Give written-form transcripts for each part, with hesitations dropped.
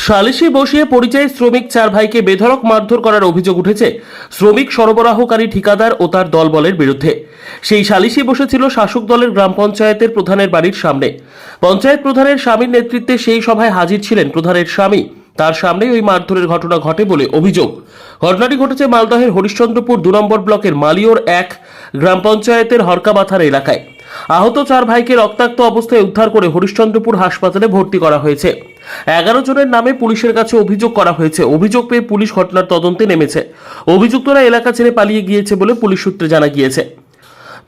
সালিশি বসিয়ে পরিযায়ী শ্রমিক চার ভাইকে বেধড়ক মারধর করার অভিযোগ উঠেছে শ্রমিক সরবরাহকারী ঠিকাদার ও তার দলবলের বিরুদ্ধে। সেই সালিশি বসেছিল শাসক দলের গ্রাম পঞ্চায়েতের প্রধানের বাড়ির সামনে। পঞ্চায়েত প্রধানের স্বামীর নেতৃত্বে সেই সভায় হাজির ছিলেন প্রধানের স্বামী। তার সামনেই ওই মারধরের ঘটনা ঘটে বলে অভিযোগ। ঘটনাটি ঘটেছে মালদহের হরিশ্চন্দ্রপুর 2 নম্বর ব্লকের মালিয়র 1 গ্রাম পঞ্চায়েতের হরকাবাথার এলাকায়। আহত চার ভাইকে রক্তাক্ত অবস্থায় উদ্ধার করে হরিশ্চন্দ্রপুর হাসপাতালে ভর্তি করা হয়েছে। 11 জনের নামে পুলিশের কাছে অভিযোগ করা হয়েছে। অভিযোগ পেয়ে পুলিশ ঘটনার তদন্তে নেমেছে। অভিযুক্তরা এলাকা ছেড়ে পালিয়ে গিয়েছে বলে পুলিশ সূত্রে জানা গিয়েছে।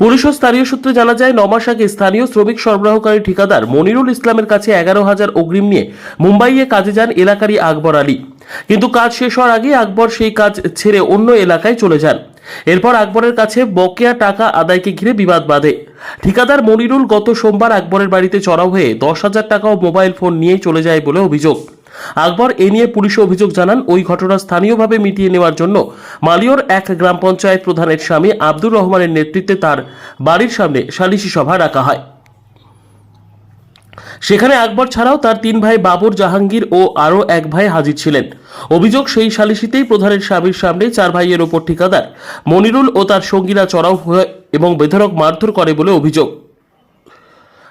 পুলিশ ও স্থানীয় সূত্রে জানা যায়, 9 মাস আগে স্থানীয় শ্রমিক সরবরাহকারী ঠিকাদার মনিরুল ইসলামের কাছে 11,000 অগ্রিম নিয়ে মুম্বাইয়ে কাজে যান এলাকারই আকবর আলী। কিন্তু কাজ শেষ হওয়ার আগে আকবর সেই কাজ ছেড়ে অন্য এলাকায় চলে যান। এরপর আকবরের কাছে বকেয়া টাকা আদায়কে ঘিরে বিবাদ বাধে। ঠিকাদার মনিরুল গত সোমবার আকবরের বাড়িতে চড়াও হয়ে 10,000 টাকা ও মোবাইল ফোন নিয়ে চলে যায় বলে অভিযোগ। আকবর এ নিয়ে পুলিশে অভিযোগ জানান। ওই ঘটনা স্থানীয়ভাবে মিটিয়ে নেওয়ার জন্য মালিয়র 1 গ্রাম পঞ্চায়েত প্রধানের স্বামী আব্দুর রহমানের নেতৃত্বে তার বাড়ির সামনে সালিশি সভা রাখা হয়। সেখানে আকবর ছাড়াও তার 3 ভাই বাবর, জাহাঙ্গীর ও আরও 1 ভাই হাজির ছিলেন। অভিযোগ, সেই সালিশিতেই প্রধানের স্বামীর সামনে 4 ভাইয়ের ওপর ঠিকাদার মনিরুল ও তার সঙ্গীরা চড়াও হয় এবং বেধড়ক মারধর করে বলে অভিযোগ।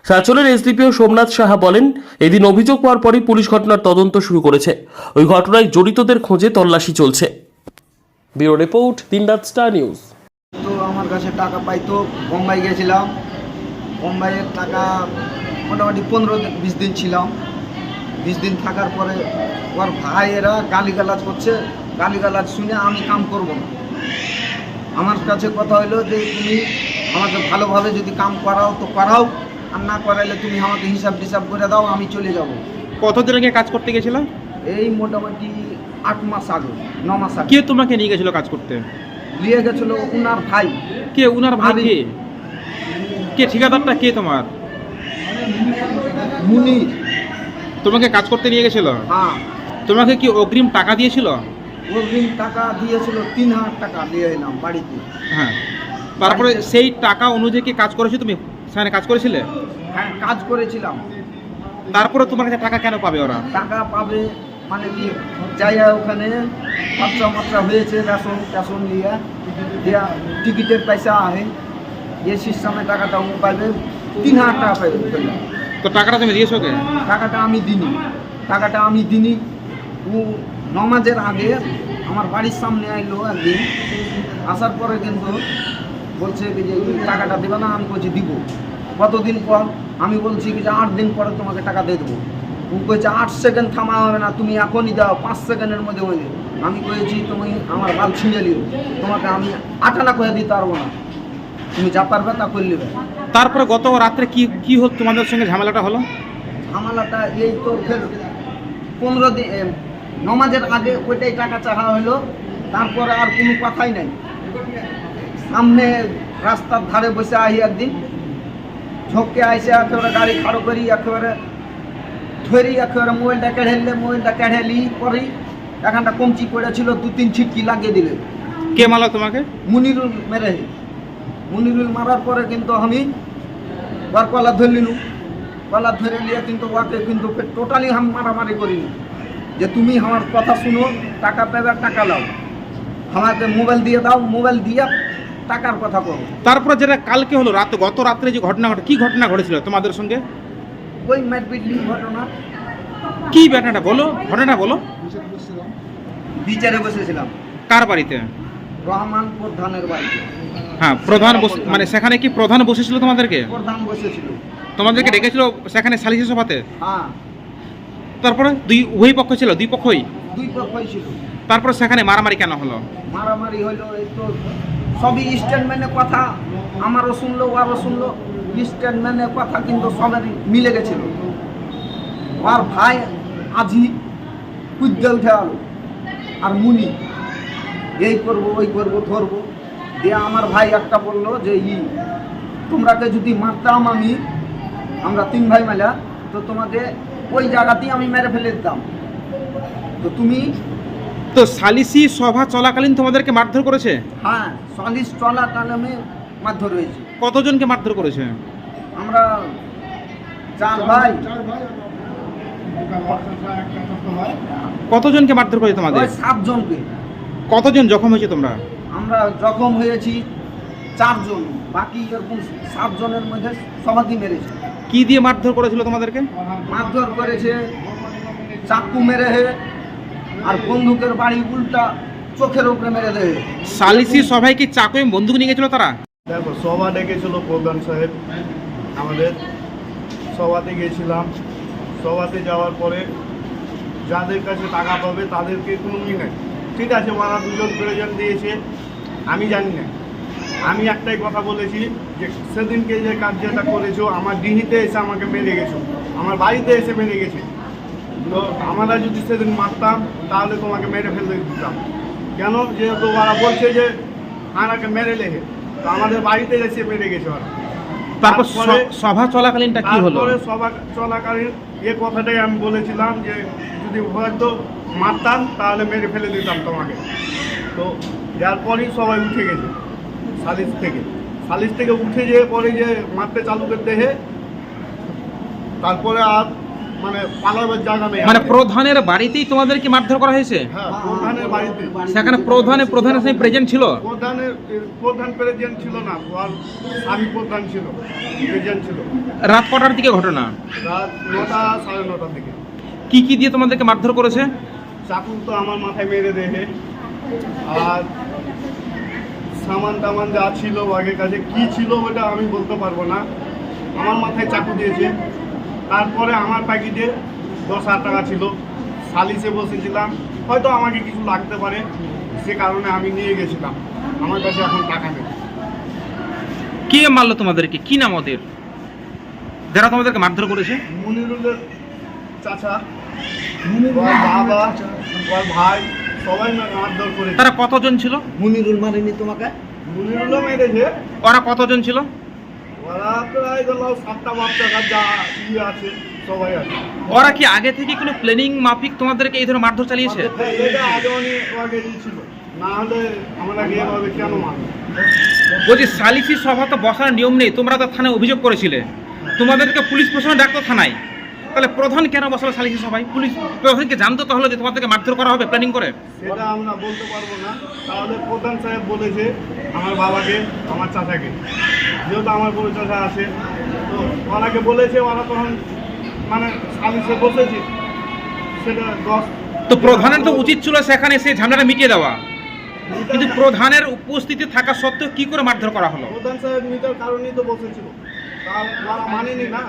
সাচলের এসডিপিও সোমনাথ সাহা বলেন, এদিন অভিযোগ পাওয়ার পরই পুলিশ ঘটনার তদন্ত শুরু করেছে। ওই ঘটনায় জড়িতদের খোঁজে তল্লাশি চলছে। ব্যুরো রিপোর্ট, দিনরাত স্টার নিউজ। তো আমার কাছে টাকা পাইতো, বোম্বাই গেছিলাম। বোম্বাইয়ের টাকা মোটামুটি 15-20 দিন ছিলাম। 20 দিন থাকার পরে ওর ভাইয়েরা গালিগালাজ করছে। গালিগালাজ শুনে আমি কাম করব না। আমার কাছে কথা হলো যে তুমি আমাকে ভালোভাবে যদি কাম করাও তো করাও, আর না করাইলে তুমি আমাকে হিসাব টিসাব করে দাও, আমি চলে যাব। কতদিন আগে কাজ করতে গেছিল? এই মোটামুটি 8 মাস আগে, 9 মাস আগে। কে তোমাকে নিয়ে গেছিল কাজ করতে? নিয়ে গেছিল উনার ভাই। কে উনার ভাই? কে কে ঠিকাদারটা কে তোমার? মুনির। তোমাকে কাজ করতে নিয়ে গেছিল? হ্যাঁ। তোমাকে কি অগ্রিম টাকা দিয়েছিল? অগ্রিম টাকা দিয়েছিল, 3,000 টাকা দিয়ে এলাম বাড়িতে। হ্যাঁ, তারপরে সেই টাকা অনুযায়ী কি কাজ করেছো? তুমি সেখানে কাজ করেছিলে? হ্যাঁ, কাজ করেছিলাম। তারপরে তোমার কাছে টাকা কেন পাবে ওরা? টাকা পাবে মানে কি, যাইয়া ওখানে খরচা হয়েছে, রেশন দিয়া টিকিটের পয়সা আহে, এ সিস্টেমে টাকাটা ও পাবে। 3,000 টাকা পাবে। তো টাকাটা তুমি দিয়েছো কে? টাকাটা আমি দিনি। ও নমাজের আগে আমার বাড়ির সামনে আইলো একদিন। আসার পরে কিন্তু বলছে কি যে টাকাটা দেবে না। আমি বলছি দিব। কতদিন পর? আমি বলছি কি যে 8 দিন পরে তোমাকে টাকা দিয়ে দেবো। ও কয়েছে 8 সেকেন্ড থামা হবে না, তুমি এখনই দাও, 5 সেকেন্ডের মধ্যে হয়ে যাবে। আমি কয়েছি তুমি আমার বাল ছিঁড়ে নিও, তোমাকে আমি আটানা করে দিতে পারবো না, তুমি যা পারবে তা করে নেবে। তারপরে গত রাত্রে কি হলো তোমাদের সঙ্গে ঝামেলাটা হলো? ঝামেলাটা এই তো ফের 15 দিন নমাজের আগে ওইটাই টাকা চাওয়া হলো। তারপরে আর কোনো কথাই নাই। সামনে রাস্তার ধারে বসে আহি একদিন ঝোঁকে আইসে একেবারে গাড়ি খাড়ো করি, একেবারে ধরি, একেবারে মোবাইলটা কেড়ে লি করি। এখানটা কমচি পড়েছিল, 2-3 ছিটকি লাগিয়ে দিলে। কে মারলো তোমাকে? মুনিরুল মেরে। মুনিরুল মারার পরে কিন্তু আমি ওর কলা ধরলিনু। কলা ধরে নিয়ে কিন্তু ওকে কিন্তু টোটালি আমি মারামারি করিনি যে তুমি আমার কথা শুনো, টাকা পেবে, টাকা লাও, আমাকে মোবাইল দিয়ে দাও, মোবাইল দিয়ে টাকার কথা করো। তারপরে যেটা কালকে হলো গত রাত্রে যে ঘটনা ঘটে, কি ঘটনা ঘটেছিল তোমাদের সঙ্গে? ওই মারপিটলি ঘটনা। কি ঘটনাটা বলো, ঘটনাটা বলো। বিচারে বসেছিলাম। কার বাড়িতে? রহমান প্রধানের বাড়িতে। হ্যাঁ, প্রধান মানে সেখানে কি প্রধান বসেছিল তোমাদেরকে? প্রধান বসেছিল। তোমাদেরকে ডেকেছিল সেখানে সালিশি সভাতে? হ্যাঁ। তারপরে উভয় পক্ষ ছিল, দুই পক্ষই? দুই পক্ষই ছিল। তারপরে সেখানে মারামারি কেন হলো? মারামারি হইলো এই তো সবই স্টেটমেন্টের কথা, আমারও শুনলো, ওরও শুনলো। স্টেটমেন্টের কথা কিন্তু সবারই মিলে গেছিল। আর ভাই আজি কুদ্দে উঠে আলো, আর মুনি এই করবো ওই করবো ধরবো দিয়ে আমার ভাই একটা বললো যে তোমরাকে যদি মারতাম আমরা 3 ভাই মেলা, তো তোমাকে ওই জায়গাতেই আমি মেরে ফেলে দিতাম। তো তুমি তো সালিসি সভা চলাকালীন তোমাদেরকে মারধর করেছে? হ্যাঁ, সালিশ চলাকালীন মারধর হয়েছে। কতজনকে মারধর করেছে? আমরা 4 ভাই, কতজনকে মারধর করেছে তোমাদের? ওই 7 জনকে। কতজন জখম হয়েছে তোমরা? আমরা জখম হয়েছি 4 জন, বাকি এরকম 7 জনের মধ্যে সবাইকে মেরেছে। কি দিয়ে মারধর করেছিল তোমাদেরকে? মারধর করেছে চাকু মেরে আর বন্দুকের বাড়ি উল্টা চোখের উপরে মেরে দেয়। সালিসি সবাই কি চাকু এবং বন্দুক নিয়ে গেছিল তারা? দেখো, সভা ডেকেছিল প্রধান সাহেব আমাদের, সভাতে গিয়েছিলাম। সভাতে যাওয়ার পরে যাদের কাছে টাকা পাবে তাদেরকে কোনো নেই, ঠিক আছে, ওরা 2 জন প্রেজেন্ট দিয়েছে, আমি জানি না। আমি একটাই কথা বলেছি যে সেদিনকে যে কার্যটা করেছো আমার ডিহিতে এসে আমাকে মেরে গেছো, আমার বাড়িতে এসে মেরে গেছে। তো আমরা যদি সেদিন মারতাম তাহলে তোমাকে মেরে ফেলে দিতাম। কেন? যেহেতু ওরা বলছে যে আমাকে মেরে লেগে, তো আমাদের বাড়িতে এসে মেরে গেছে ওরা। তারপর তারপরে সভা চলাকালীনটা কি হলো? তারপরে সভা চলাকালীন এ কথাটাই আমি বলেছিলাম যে যদি হয়তো মারতাম তাহলে মেরে ফেলে দিতাম তোমাকে। তো যার পরেই সবাই উঠে গেছে সালিশ থেকে উঠে যেয়ে পরে যে মারতে চালু করতে হে, তারপরে আর মানে পালাবার জায়গা নেই। মানে প্রধানের বাড়িতেই তোমাদেরকে মারধর করা হয়েছে? হ্যাঁ, প্রধানের বাড়িতে। সেখানে প্রধানের সঙ্গে প্রেজেন্ট ছিল? প্রধান প্রেজেন্ট ছিল না, ওর স্বামী প্রধান ছিল, প্রেজেন্ট ছিল। রাত কটার দিকে ঘটনা? রাত 9টা 9:30 দিকে। কি কি দিয়ে তোমাদেরকে মারধর করেছে? চাকু তো আমার মাথায় মেরে দেহে, আর সামান টামান যা ছিল আগের কাছে কি ছিল ওটা আমি বলতে পারবো না। আমার মাথায় চাকু দিয়েছে। তারপরে আমার প্যাকেটে 10,000 টাকা ছিল, সালিশে বসেছিলাম, হয়তো আমাকে কিছু লাগতে পারে, সে কারণে আমি নিয়ে গেছিলাম। আমার কাছে এখন টাকা নেই। কে মারলো তোমাদেরকে? কি নাম ওদের যারা তোমাদেরকে মারধর করেছে? মনিরুলের চাচা, ওর বাবা, ওর ভাই, সবাই মারধর করেছে। তারা কতজন ছিল? মুনিরুল মারেনি তোমাকে? মনিরুলও মেরেছে। ওরা কতজন ছিল? ওরা প্রায় ধরো 7টা বাচ্চা যা ইয়ে আছে সবাই আছে। ওরা কি আগে থেকে কোনো প্ল্যানিং মাফিক তোমাদেরকে এই ধরনের মারধর চালিয়েছে? এটা আগে অনেক আগে ছিল, না হলে আমরা এভাবে কেন মারব? বলছি সালিসি সভা তো বসার নিয়ম নেই, তোমরা তো থানায় অভিযোগ করেছিলে, তোমাদেরকে পুলিশ প্রশাসন ডাকতো থানায়, তাহলে প্রধান কেন বসালো সালিসি সভায়? পুলিশ প্রধানকে জানতো তাহলে যে তোমাদেরকে মারধর করা হবে প্ল্যানিং করে? সেটা আমরা বলতে পারবো না। তাহলে প্রধান সাহেব বলেছে আমার বাবাকে, আমার চাচাকে, যেহেতু আমার বড় চাচা আছে, তো ওনাকে বলেছে, ওরা তখন মানে সালিশে বসেছে, সেটা 10। তো প্রধানের তো উচিত ছিল সেখানে সে ঝামেলাটা মিটিয়ে দেওয়া, কিন্তু প্রধানের উপস্থিতি থাকা সত্ত্বেও কি করে মারধর করা হলো? প্রধান সাহেব মিটার কারণেই তো বসেছিল, তার ওরা মানেনি না।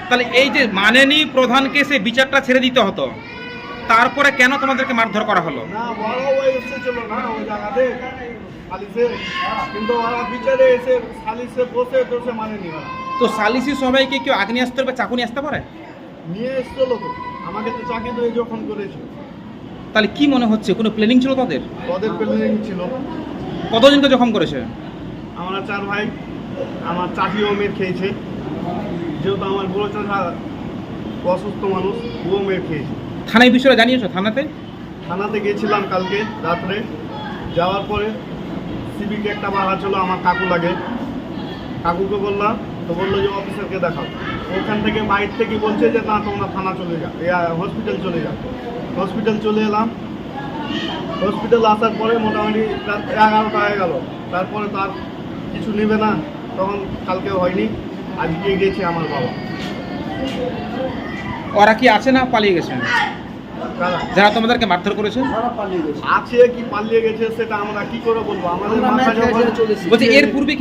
তাহলে এই যে মানেনি প্রধানকে, সে বিচারটা ছেড়ে দিতে হতো, তারপরে কেন তোমাদেরকে মারধর করা হলো? না, ওরাও এসেছিল না ওই জায়গাতে সালিশে, কিন্তু ওরা বিচারে এসে সালিশে বসে তো সে মানেনি ওরা। তো সালিসি সবাইকে কেউ আগ্নেয়াস্ত্র বা চাকু নিয়ে আসতে পারে? নিয়ে এসছিল তো, আমাকে তো চাকরি দিয়ে যখন করেছিল। তাহলে কি মনে হচ্ছে কোনো প্ল্যানিং ছিল তাদের? ওদের প্ল্যানিং ছিল। কতজনকে জখম করেছে? আমরা 4 ভাই, আমার চাচিও মেয়ের খেয়েছে, যেহেতু আমার বড় চাচা অসুস্থ মানুষ, ও মেয়ের খেয়েছে। থানায় বিষয়টা জানিয়েছো? থানাতে গিয়েছিলাম কালকে রাত্রে, যাওয়ার পরে সিভিকে একটা বাধা ছিল, আমার কাকু লাগে, কাকুকে বললাম, তো বললো যে অফিসারকে দেখাও। ওখান থেকে বাইর থেকে বলছে যে না তোমরা থানা চলে যাও, হসপিটাল চলে যাও। হসপিটাল চলে এলাম, হসপিটাল আসার পরে মোটামুটি রাত 11টা হয়ে গেল। তারপরে তার কিছু নেবে না, তখন কালকে হয়নি, আজকে গেছে আমার বাবা। ওরা কি আছে না পালিয়ে গেছে কারা যারা তোমাদেরকে মারধর করেছে? ওরা পালিয়ে গেছে। আছে কি পালিয়ে গেছে সেটা আমরা কি করে বলবো? আমাদের আমরা মাথা ম্যাচ যখন চলেছি। বলছি এর পূর্বে